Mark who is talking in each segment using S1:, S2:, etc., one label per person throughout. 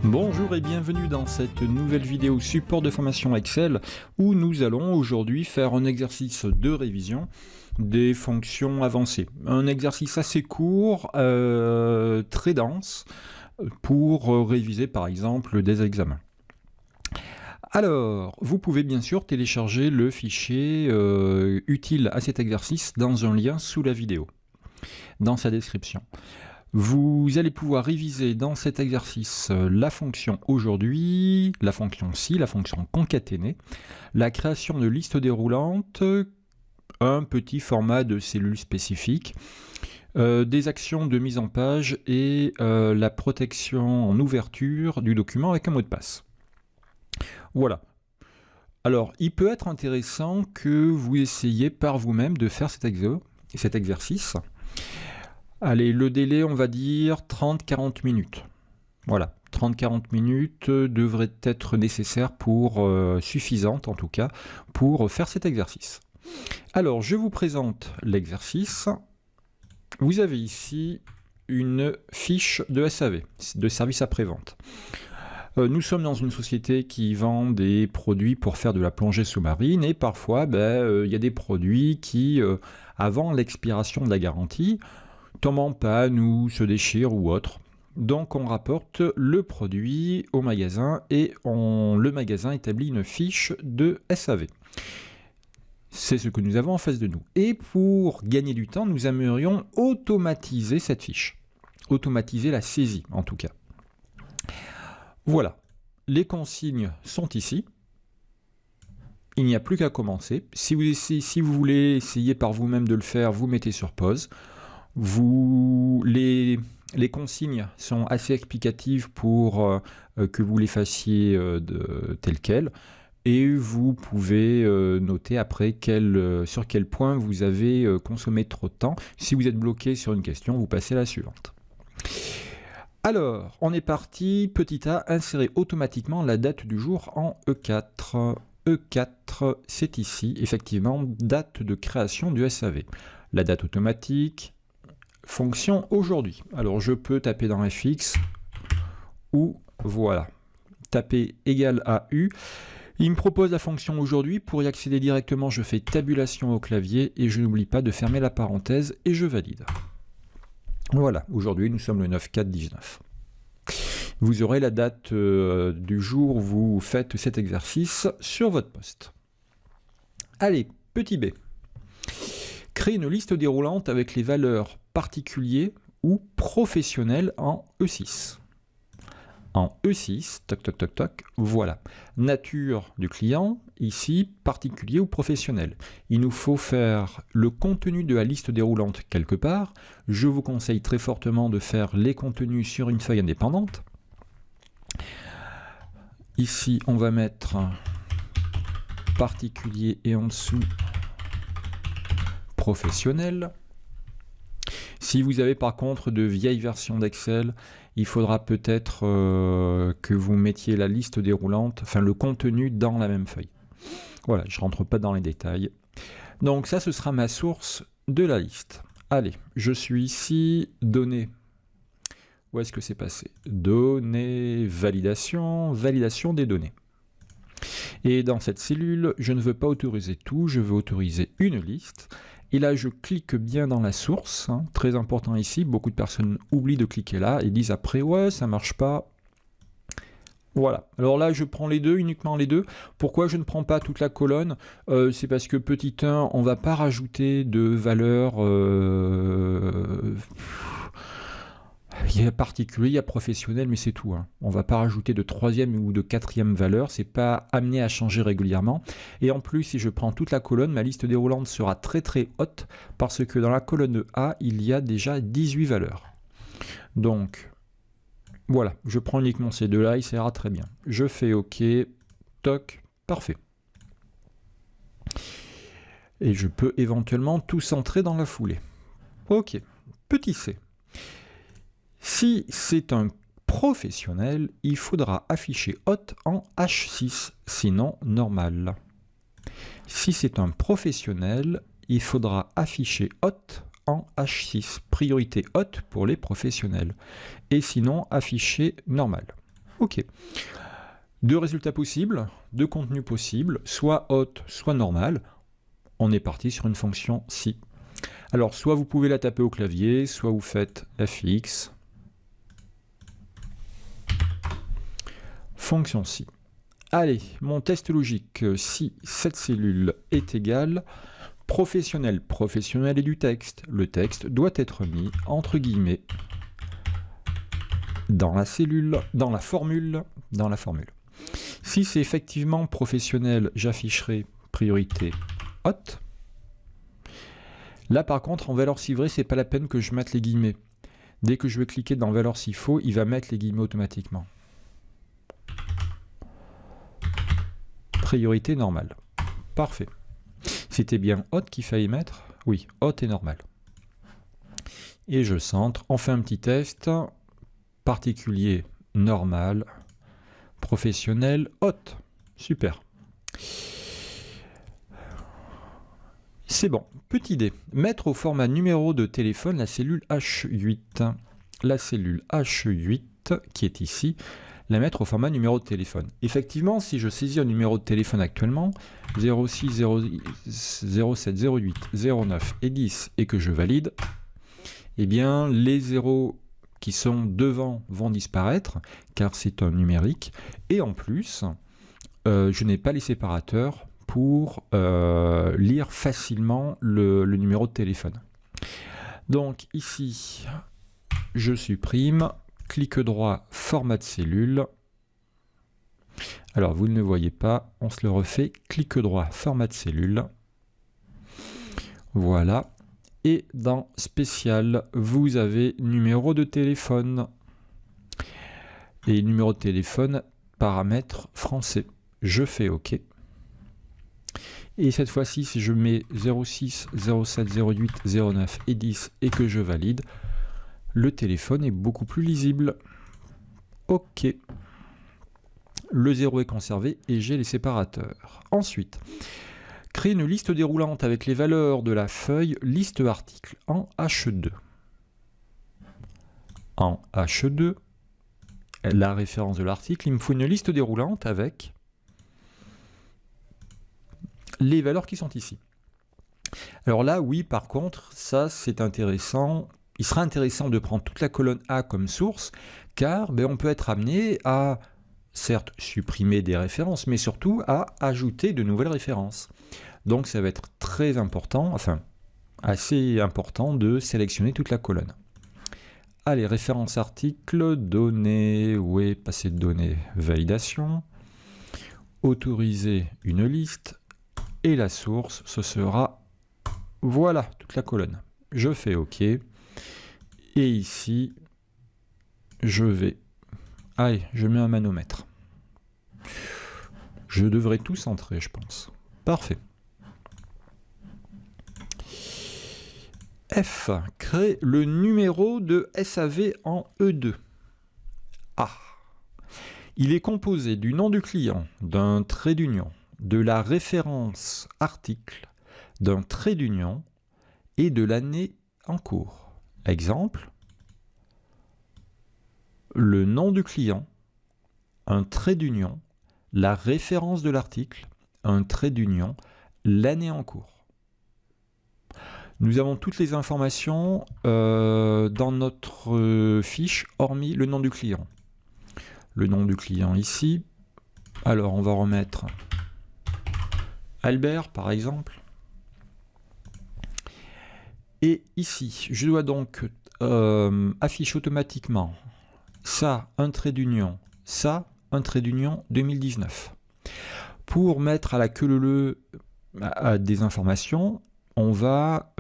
S1: Bonjour et bienvenue dans cette nouvelle vidéo support de formation Excel où nous allons aujourd'hui faire un exercice de révision des fonctions avancées. Un exercice assez court, très dense, pour réviser par exemple des examens. Alors, vous pouvez bien sûr télécharger le fichier utile à cet exercice dans un lien sous la vidéo, dans sa description. Vous allez pouvoir réviser dans cet exercice la fonction aujourd'hui, la fonction si, la fonction concaténée, la création de liste déroulante, un petit format de cellule spécifique, des actions de mise en page et la protection en ouverture du document avec un mot de passe. Voilà. Alors, il peut être intéressant que vous essayiez par vous-même de faire cet exercice. Allez, le délai, on va dire 30-40 minutes. Voilà, 30-40 minutes devraient être nécessaires pour, suffisantes en tout cas, pour faire cet exercice. Alors, je vous présente l'exercice. Vous avez ici une fiche de SAV, de service après-vente. Nous sommes dans une société qui vend des produits pour faire de la plongée sous-marine et parfois, il y a des produits qui, avant l'expiration de la garantie, tombent en panne ou se déchirent ou autre. Donc on rapporte le produit au magasin et le magasin établit une fiche de SAV. C'est ce que nous avons en face de nous. Et pour gagner du temps, nous aimerions automatiser cette fiche. Automatiser la saisie en tout cas. Voilà. Les consignes sont ici. Il n'y a plus qu'à commencer. Si vous voulez essayer par vous-même de le faire, vous mettez sur pause. Les consignes sont assez explicatives pour que vous les fassiez telles quelles. Et vous pouvez noter après sur quel point vous avez consommé trop de temps. Si vous êtes bloqué sur une question, vous passez à la suivante. Alors, on est parti. Petit a, insérer automatiquement la date du jour en E4. E4, c'est ici, effectivement, date de création du SAV. La date automatique, fonction aujourd'hui. Alors, je peux taper dans FX ou voilà, taper égal à U. Il me propose la fonction aujourd'hui. Pour y accéder directement, je fais tabulation au clavier et je n'oublie pas de fermer la parenthèse et je valide. Voilà, aujourd'hui nous sommes le 9/4/19. Vous aurez la date du jour où vous faites cet exercice sur votre poste. Allez, petit b. Créer une liste déroulante avec les valeurs particuliers ou professionnels en E6. En E6, toc toc toc toc, voilà. Nature du client, ici, particulier ou professionnel. Il nous faut faire le contenu de la liste déroulante quelque part. Je vous conseille très fortement de faire les contenus sur une feuille indépendante. Ici, on va mettre particulier et en dessous professionnel. Si vous avez par contre de vieilles versions d'Excel, il faudra peut-être que vous mettiez la liste déroulante, enfin le contenu dans la même feuille. Voilà, je ne rentre pas dans les détails. Donc ça, ce sera ma source de la liste. Allez, je suis ici, données. Où est-ce que c'est passé? Données, validation, validation des données. Et dans cette cellule, je ne veux pas autoriser tout, je veux autoriser une liste. Et là, je clique bien dans la source, hein, très important ici. Beaucoup de personnes oublient de cliquer là et disent après, ouais, ça marche pas. Voilà. Alors là, je prends les deux, uniquement les deux. Pourquoi je ne prends pas toute la colonne? C'est parce que petit 1, on ne va pas rajouter de valeur. Il y a particulier, il y a professionnel, mais c'est tout. Hein. On ne va pas rajouter de troisième ou de quatrième valeur. Ce n'est pas amené à changer régulièrement. Et en plus, si je prends toute la colonne, ma liste déroulante sera très très haute parce que dans la colonne A, il y a déjà 18 valeurs. Donc, voilà, je prends uniquement ces deux-là, il sera très bien. Je fais OK, toc, parfait. Et je peux éventuellement tout centrer dans la foulée. OK, petit c. Si c'est un professionnel, il faudra afficher hot en H6, sinon normal. Si c'est un professionnel, il faudra afficher hot en H6, priorité hot pour les professionnels, et sinon afficher normal. Ok. Deux résultats possibles, deux contenus possibles, soit hot, soit normal. On est parti sur une fonction si. Alors, soit vous pouvez la taper au clavier, soit vous faites fx, fonction si. Allez, mon test logique, si cette cellule est égale, professionnel, professionnel et du texte, le texte doit être mis entre guillemets dans la cellule, dans la formule. Si c'est effectivement professionnel, j'afficherai priorité hot. Là par contre en valeur si vrai, c'est pas la peine que je mette les guillemets. Dès que je vais cliquer dans valeur si faux, il va mettre les guillemets automatiquement. Priorité normale. Parfait. C'était bien hot qu'il fallait mettre? Oui, hot et normal. Et je centre. On fait un petit test. Particulier, normal, professionnel, hot. Super. C'est bon. Petite idée. Mettre au format numéro de téléphone la cellule H8. La cellule H8 qui est ici, la mettre au format numéro de téléphone. Effectivement, si je saisis un numéro de téléphone actuellement, 06, 07, 08, 09 et 10, et que je valide, eh bien, les zéros qui sont devant vont disparaître, car c'est un numérique, et en plus, je n'ai pas les séparateurs pour lire facilement le numéro de téléphone. Donc ici, je supprime, clic droit, format de cellule. Alors vous ne le voyez pas, on se le refait, clic droit, format de cellule. Voilà. Et dans spécial, vous avez numéro de téléphone. Et numéro de téléphone, paramètre français. Je fais OK. Et cette fois-ci, si je mets 06, 07, 08, 09 et 10 et que je valide, le téléphone est beaucoup plus lisible. OK. Le 0 est conservé et j'ai les séparateurs. Ensuite, créer une liste déroulante avec les valeurs de la feuille liste article en H2. En H2, la référence de l'article, il me faut une liste déroulante avec les valeurs qui sont ici. Alors là, oui, par contre, ça c'est intéressant. Il sera intéressant de prendre toute la colonne A comme source, car on peut être amené à, certes, supprimer des références, mais surtout à ajouter de nouvelles références. Donc ça va être très important, enfin, assez important de sélectionner toute la colonne. Allez, référence article, données, où est passé de données, validation, autoriser une liste, et la source, ce sera, voilà, toute la colonne. Je fais OK. Et ici, je vais, allez, je mets un manomètre. Je devrais tout centrer, je pense. Parfait. F, crée le numéro de SAV en E2. A. Il est composé du nom du client, d'un trait d'union, de la référence article, d'un trait d'union et de l'année en cours. Exemple, le nom du client, un trait d'union, la référence de l'article, un trait d'union, l'année en cours. Nous avons toutes les informations dans notre fiche, hormis le nom du client. Le nom du client ici. Alors, on va remettre Albert, par exemple. Et ici, je dois donc afficher automatiquement ça, un trait d'union, ça, un trait d'union 2019. Pour mettre à la queue leu des informations, on va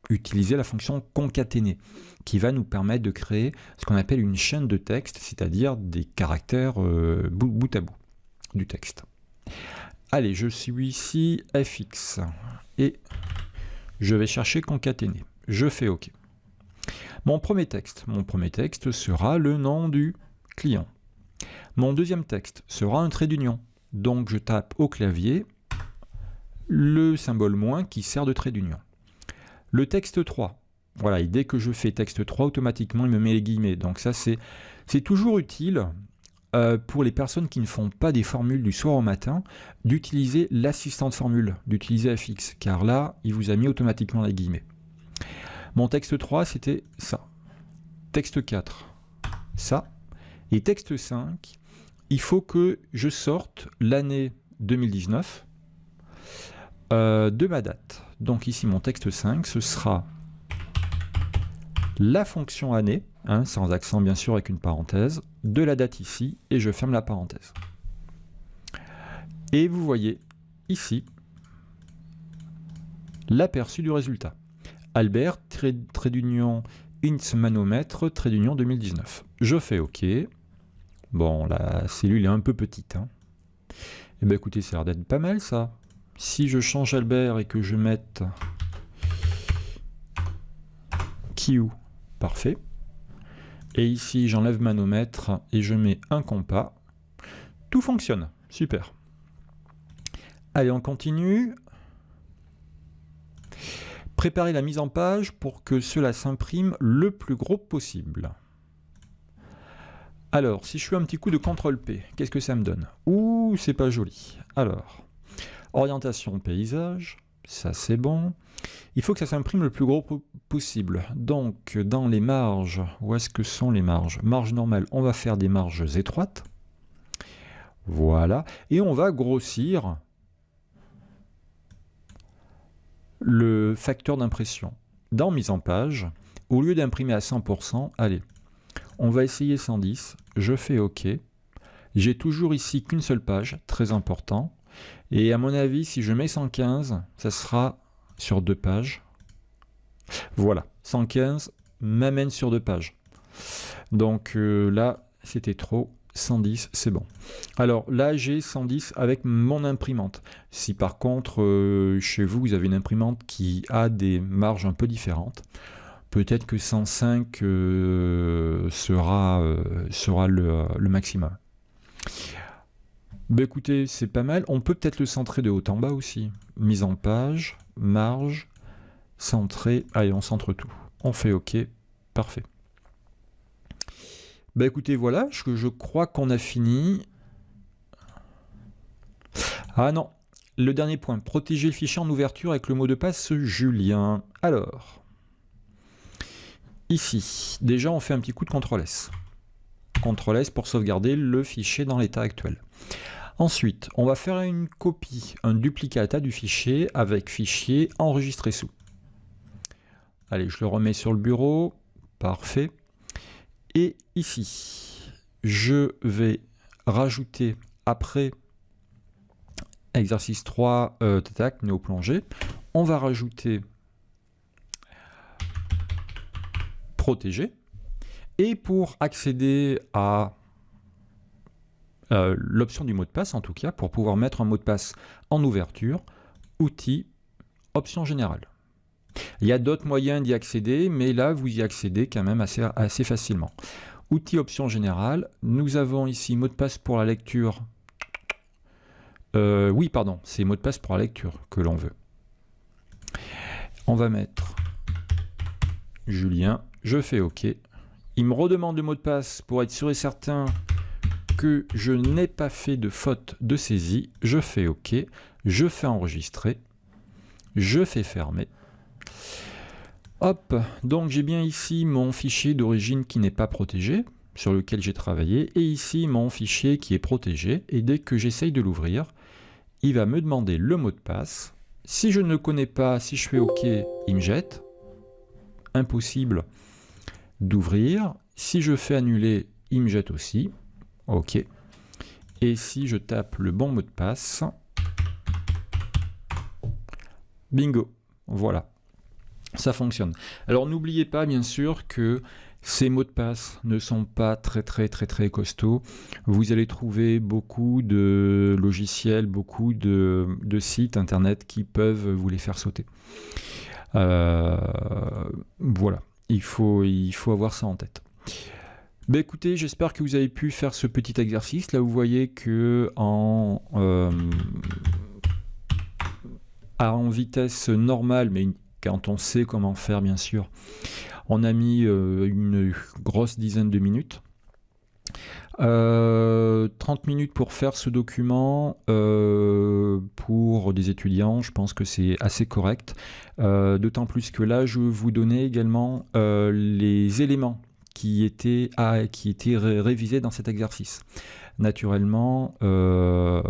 S1: utiliser la fonction concaténer, qui va nous permettre de créer ce qu'on appelle une chaîne de texte, c'est-à-dire des caractères bout à bout du texte. Allez, je suis ici fx et je vais chercher concaténer. Je fais OK. Mon premier texte sera le nom du client. Mon deuxième texte sera un trait d'union. Donc je tape au clavier le symbole moins qui sert de trait d'union. Le texte 3, voilà, et dès que je fais texte 3, automatiquement il me met les guillemets. Donc ça c'est toujours utile pour les personnes qui ne font pas des formules du soir au matin, d'utiliser l'assistant de formule, d'utiliser FX, car là il vous a mis automatiquement les guillemets. Mon texte 3 c'était ça. Texte 4, ça. Et texte 5, il faut que je sorte l'année 2019 de ma date. Donc ici, mon texte 5, ce sera la fonction année, hein, sans accent bien sûr, avec une parenthèse, de la date ici, et je ferme la parenthèse. Et vous voyez ici l'aperçu du résultat. Albert, trait d'union, int manomètre, trait d'union 2019. Je fais OK. Bon, la cellule est un peu petite. Hein. Eh bien écoutez, ça a l'air d'être pas mal ça. Si je change Albert et que je mette Q, parfait. Et ici, j'enlève manomètre et je mets un compas. Tout fonctionne, super. Allez, on continue. Préparer la mise en page pour que cela s'imprime le plus gros possible. Alors, si je fais un petit coup de CTRL-P, qu'est-ce que ça me donne? Ouh, c'est pas joli. Alors, orientation paysage, ça c'est bon. Il faut que ça s'imprime le plus gros possible. Donc, dans les marges, où est-ce que sont les marges? Marge normale, on va faire des marges étroites. Voilà. Et on va grossir le facteur d'impression. Dans mise en page, au lieu d'imprimer à 100%, allez, on va essayer 110, je fais OK. J'ai toujours ici qu'une seule page, très important. Et à mon avis, si je mets 115, ça sera sur 2 pages. Voilà, 115 m'amène sur 2 pages. Donc là, c'était trop. 110, c'est bon. Alors là, j'ai 110 avec mon imprimante. Si par contre, chez vous, vous avez une imprimante qui a des marges un peu différentes, peut-être que 105 sera le maximum. Bah écoutez, c'est pas mal. On peut peut-être le centrer de haut en bas aussi. Mise en page, marge, centrer. Allez, on centre tout. On fait OK. Parfait. Bah écoutez, voilà, je crois qu'on a fini. Ah non, le dernier point. Protéger le fichier en ouverture avec le mot de passe Julien. Alors, ici, déjà on fait un petit coup de CTRL-S. CTRL-S pour sauvegarder le fichier dans l'état actuel. Ensuite, on va faire une copie, un duplicata du fichier avec fichier enregistré sous. Allez, je le remets sur le bureau. Parfait. Et ici, je vais rajouter après exercice 3, néo-plongée, on va rajouter protéger. Et pour accéder à l'option du mot de passe, en tout cas, pour pouvoir mettre un mot de passe en ouverture, outils, option générale. Il y a d'autres moyens d'y accéder, mais là, vous y accédez quand même assez facilement. Outils, option générale. Nous avons ici mot de passe pour la lecture. Oui, pardon, c'est mot de passe pour la lecture que l'on veut. On va mettre Julien. Je fais OK. Il me redemande le mot de passe pour être sûr et certain que je n'ai pas fait de faute de saisie. Je fais OK. Je fais enregistrer. Je fais fermer. Hop, donc j'ai bien ici mon fichier d'origine qui n'est pas protégé, sur lequel j'ai travaillé, et ici mon fichier qui est protégé, et dès que j'essaye de l'ouvrir, il va me demander le mot de passe. Si je ne le connais pas, si je fais OK, il me jette. Impossible d'ouvrir. Si je fais annuler, il me jette aussi. OK. Et si je tape le bon mot de passe, bingo, voilà. Ça fonctionne. Alors n'oubliez pas bien sûr que ces mots de passe ne sont pas très costauds. Vous allez trouver beaucoup de logiciels, beaucoup de sites internet qui peuvent vous les faire sauter. Voilà, il faut avoir ça en tête. Ben écoutez, j'espère que vous avez pu faire ce petit exercice. Là, vous voyez que en vitesse normale, mais quand on sait comment faire, bien sûr, on a mis une grosse dizaine de minutes. 30 minutes pour faire ce document, pour des étudiants, je pense que c'est assez correct. D'autant plus que là, je vais vous donner également les éléments qui étaient révisés dans cet exercice. Naturellement, le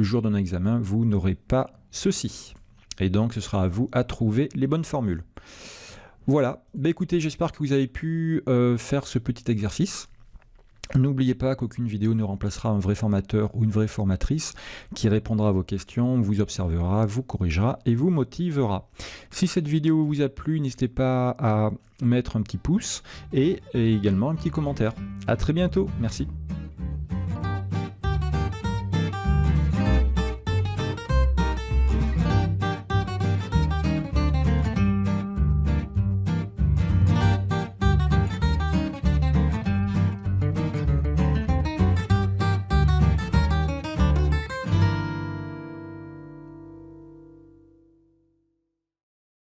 S1: jour d'un examen, vous n'aurez pas ceci. Et donc, ce sera à vous à trouver les bonnes formules. Voilà, bah écoutez, j'espère que vous avez pu faire ce petit exercice. N'oubliez pas qu'aucune vidéo ne remplacera un vrai formateur ou une vraie formatrice qui répondra à vos questions, vous observera, vous corrigera et vous motivera. Si cette vidéo vous a plu, n'hésitez pas à mettre un petit pouce et également un petit commentaire. À très bientôt, merci.